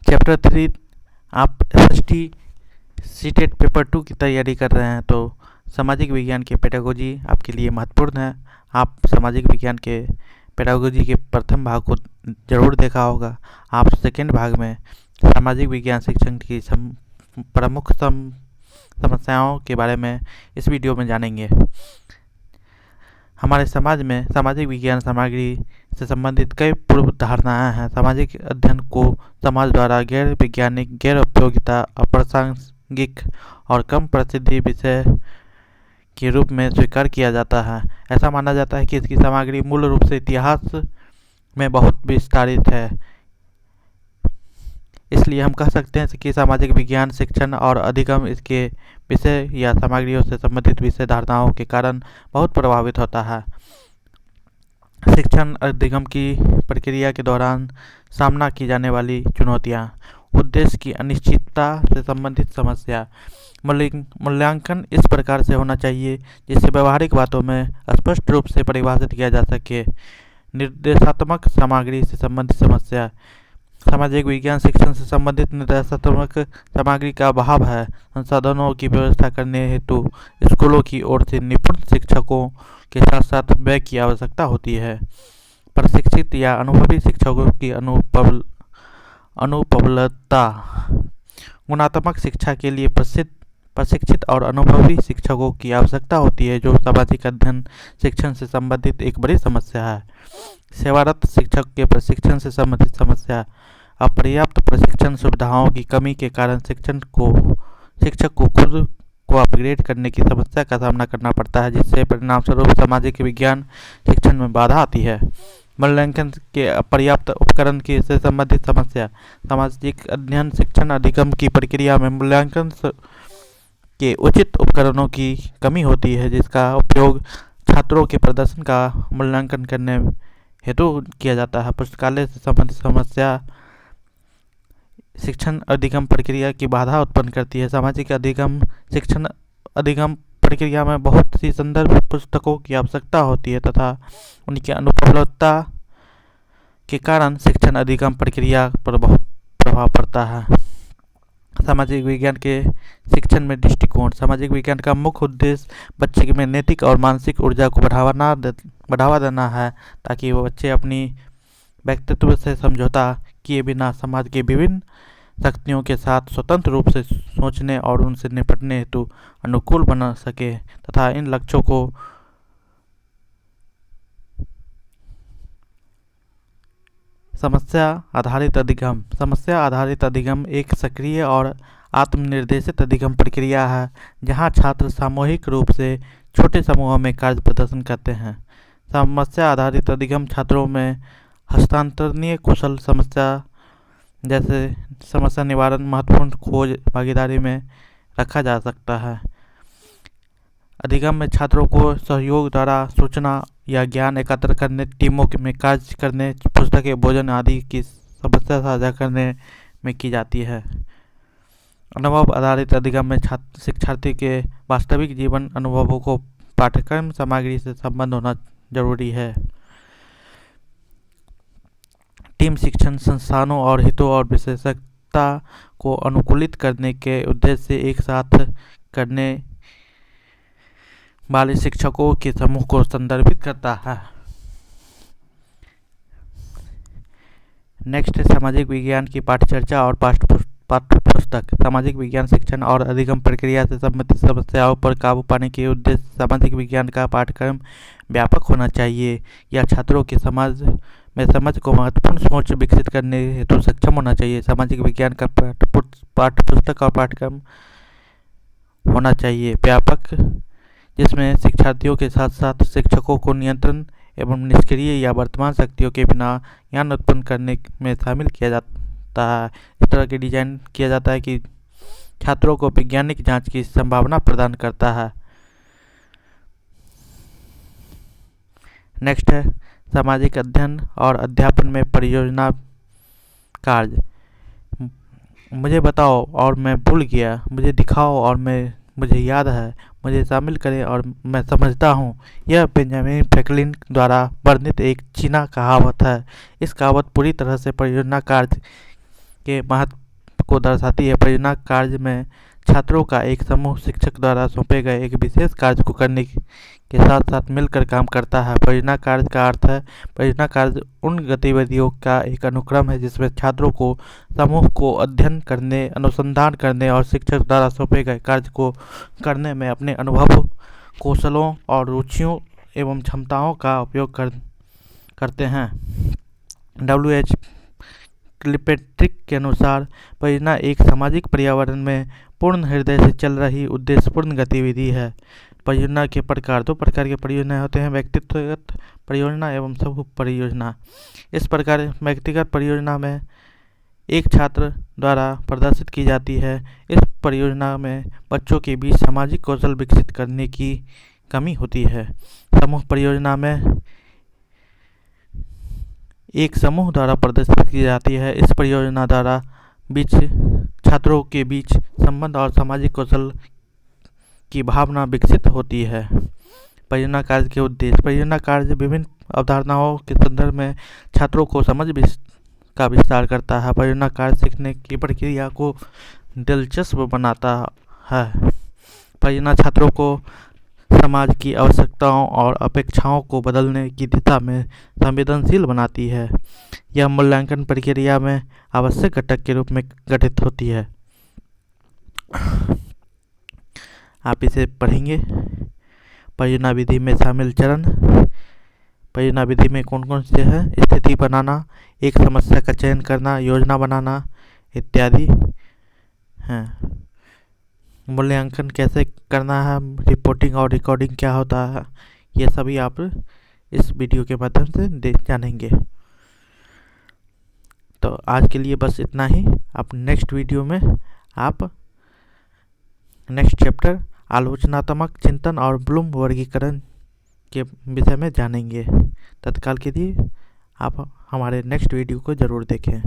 Chapter 3 आप SST CTET paper 2 की तैयारी कर रहे हैं तो सामाजिक विज्ञान के पेडागोजी आपके लिए महत्वपूर्ण है। आप सामाजिक विज्ञान के पेडागोजी के प्रथम भाग को जरूर देखा होगा। आप सेकेंड भाग में सामाजिक विज्ञान शिक्षण की प्रमुख समस्याओं के बारे में इस वीडियो में जानेंगे। हमारे समाज में सामाजिक विज्ञान सामग्री से संबंधित कई पूर्व धारणाएं हैं। सामाजिक अध्ययन को समाज द्वारा गैर वैज्ञानिक, गैर उपयोगिता, अप्रासंगिक और कम प्रसिद्धि विषय के रूप में स्वीकार किया जाता है। ऐसा माना जाता है कि इसकी सामग्री मूल रूप से इतिहास में बहुत विस्तारित है। इसलिए हम कह सकते हैं कि सामाजिक विज्ञान शिक्षण और अधिगम इसके विषय या सामग्रियों से संबंधित विषय धारणाओं के कारण बहुत प्रभावित होता है। शिक्षण अधिगम की प्रक्रिया के दौरान सामना की जाने वाली चुनौतियाँ। उद्देश्य की अनिश्चितता से संबंधित समस्या। मूल्यांकन इस प्रकार से होना चाहिए जिससे व्यवहारिक बातों में स्पष्ट रूप से परिभाषित किया जा सके। निर्देशात्मक सामग्री से संबंधित समस्या। सामाजिक विज्ञान शिक्षण से संबंधित निर्देशात्मक सामग्री का अभाव है। संसाधनों की व्यवस्था करने हेतु स्कूलों की ओर से निपुण शिक्षकों के साथ साथ व्यय की आवश्यकता होती है। प्रशिक्षित या अनुभवी शिक्षकों की अनुपलब्धता। गुणात्मक शिक्षा के लिए प्रशिक्षित और अनुभवी शिक्षकों की आवश्यकता होती है, जो सामाजिक अध्ययन शिक्षण से संबंधित एक बड़ी समस्या है। सेवारत शिक्षक के प्रशिक्षण से संबंधित समस्या। अपर्याप्त प्रशिक्षण सुविधाओं की कमी के कारण शिक्षक को खुद को अपग्रेड करने की समस्या का सामना करना पड़ता है, जिससे परिणामस्वरूप सामाजिक विज्ञान शिक्षण में बाधा आती है। मूल्यांकन के अपर्याप्त उपकरण की से संबंधित समस्या। सामाजिक अध्ययन शिक्षण अधिगम की प्रक्रिया में मूल्यांकन के उचित उपकरणों की कमी होती है, जिसका उपयोग छात्रों के प्रदर्शन का मूल्यांकन करने हेतु किया जाता है। पुस्तकालय से संबंधित समस्या शिक्षण अधिगम प्रक्रिया की बाधा उत्पन्न करती है। सामाजिक अधिगम शिक्षण अधिगम प्रक्रिया में बहुत सी संदर्भ पुस्तकों की आवश्यकता होती है तथा उनकी अनुपलब्धता के कारण शिक्षण अधिगम प्रक्रिया पर बहुत प्रभाव पड़ता है। सामाजिक विज्ञान के शिक्षण में दृष्टिकोण। सामाजिक विज्ञान का मुख्य उद्देश्य बच्चे में नैतिक और मानसिक ऊर्जा को बढ़ावा देना है, ताकि वो बच्चे अपनी व्यक्तित्व से समझौता किए बिना समाज के विभिन्न शक्तियों के साथ स्वतंत्र रूप से सोचने और उनसे निपटने हेतु अनुकूल बना सके तथा इन लक्ष्यों को समस्या आधारित अधिगम एक सक्रिय और आत्मनिर्देशित अधिगम प्रक्रिया है, जहां छात्र सामूहिक रूप से छोटे समूहों में कार्य प्रदर्शन करते हैं। समस्या आधारित अधिगम छात्रों में हस्तांतरणीय कौशल, समस्या निवारण, महत्वपूर्ण खोज भागीदारी में रखा जा सकता है। अधिगम में छात्रों को सहयोग द्वारा सूचना या ज्ञान एकत्र करने, टीमों में कार्य करने, पुस्तकें, भोजन आदि की समस्या साझा करने में की जाती है। अनुभव आधारित अधिगम में शिक्षार्थी के वास्तविक जीवन अनुभवों को पाठ्यक्रम सामग्री से संबंध होना जरूरी है। टीम शिक्षण संस्थानों और हितों और विशेषज्ञता को अनुकूलित करने के उद्देश्य से एक साथ करने वाले शिक्षकों के समूह को संदर्भित करता है। नेक्स्ट है सामाजिक विज्ञान की पाठ्यचर्या और पाठ्यपुस्तक। सामाजिक विज्ञान शिक्षण और अधिगम प्रक्रिया से संबंधित समस्याओं पर काबू पाने के उद्देश्य सामाजिक विज्ञान का पाठ्यक्रम व्यापक होना चाहिए या छात्रों के समाज में समझ को महत्वपूर्ण सोच विकसित करने हेतु सक्षम होना चाहिए। सामाजिक विज्ञान का पाठ्यपुस्तक और पाठ्यक्रम होना चाहिए व्यापक, जिसमें शिक्षार्थियों के साथ साथ शिक्षकों को नियंत्रण एवं निष्क्रिय या वर्तमान शक्तियों के बिना ज्ञान उत्पन्न करने में शामिल किया जाता है। इस तरह के डिजाइन किया जाता है कि छात्रों को वैज्ञानिक जांच की संभावना प्रदान करता है। नेक्स्ट है सामाजिक अध्ययन और अध्यापन में परियोजना कार्य। मुझे बताओ और मैं भूल गया, मुझे दिखाओ और मुझे याद है, मुझे शामिल करें और मैं समझता हूँ। यह बेंजामिन फ्रैंकलिन द्वारा वर्णित एक चीना कहावत है। इस कहावत पूरी तरह से परियोजना कार्य के महत्व को दर्शाती है। परियोजना कार्य में छात्रों का एक समूह शिक्षक द्वारा सौंपे गए एक विशेष कार्य को करने के साथ साथ मिलकर काम करता है। परियोजना कार्य का अर्थ है, परियोजना कार्य उन गतिविधियों का एक अनुक्रम है जिसमें छात्रों को समूह को अध्ययन करने, अनुसंधान करने और शिक्षक द्वारा सौंपे गए कार्य को करने में अपने अनुभव, कौशलों और रुचियों एवं क्षमताओं का उपयोग करते हैं। W.H. किलपेट्रिक के अनुसार परियोजना एक सामाजिक पर्यावरण में पूर्ण हृदय से चल रही उद्देश्यपूर्ण गतिविधि है। परियोजना के प्रकार, 2 प्रकार के परियोजना होते हैं, व्यक्तिगत परियोजना एवं समूह परियोजना। इस प्रकार व्यक्तिगत परियोजना में एक छात्र द्वारा प्रदर्शित की जाती है। इस परियोजना में बच्चों के बीच सामाजिक कौशल विकसित करने की कमी होती है। समूह परियोजना में एक समूह द्वारा प्रदर्शित की जाती है। इस परियोजना द्वारा छात्रों के बीच संबंध और सामाजिक कौशल की भावना विकसित होती है। परियोजना कार्य के उद्देश्य, परियोजना कार्य विभिन्न अवधारणाओं के संदर्भ में छात्रों को समझ का विस्तार करता है। परियोजना कार्य सीखने की प्रक्रिया को दिलचस्प बनाता है। परियोजना छात्रों को समाज की आवश्यकताओं और अपेक्षाओं को बदलने की दिशा में संवेदनशील बनाती है। यह मूल्यांकन प्रक्रिया में आवश्यक घटक के रूप में गठित होती है। आप इसे पढ़ेंगे। परियोजना विधि में शामिल चरण, परियोजना विधि में कौन कौन से हैं? स्थिति बनाना, एक समस्या का चयन करना, योजना बनाना इत्यादि हैं। मूल्यांकन कैसे करना है, रिपोर्टिंग और रिकॉर्डिंग क्या होता है, ये सभी आप इस वीडियो के माध्यम से जानेंगे। तो आज के लिए बस इतना ही। आप नेक्स्ट वीडियो में आप नेक्स्ट चैप्टर आलोचनात्मक चिंतन और ब्लूम वर्गीकरण के विषय में जानेंगे। तत्काल के लिए आप हमारे नेक्स्ट वीडियो को ज़रूर देखें।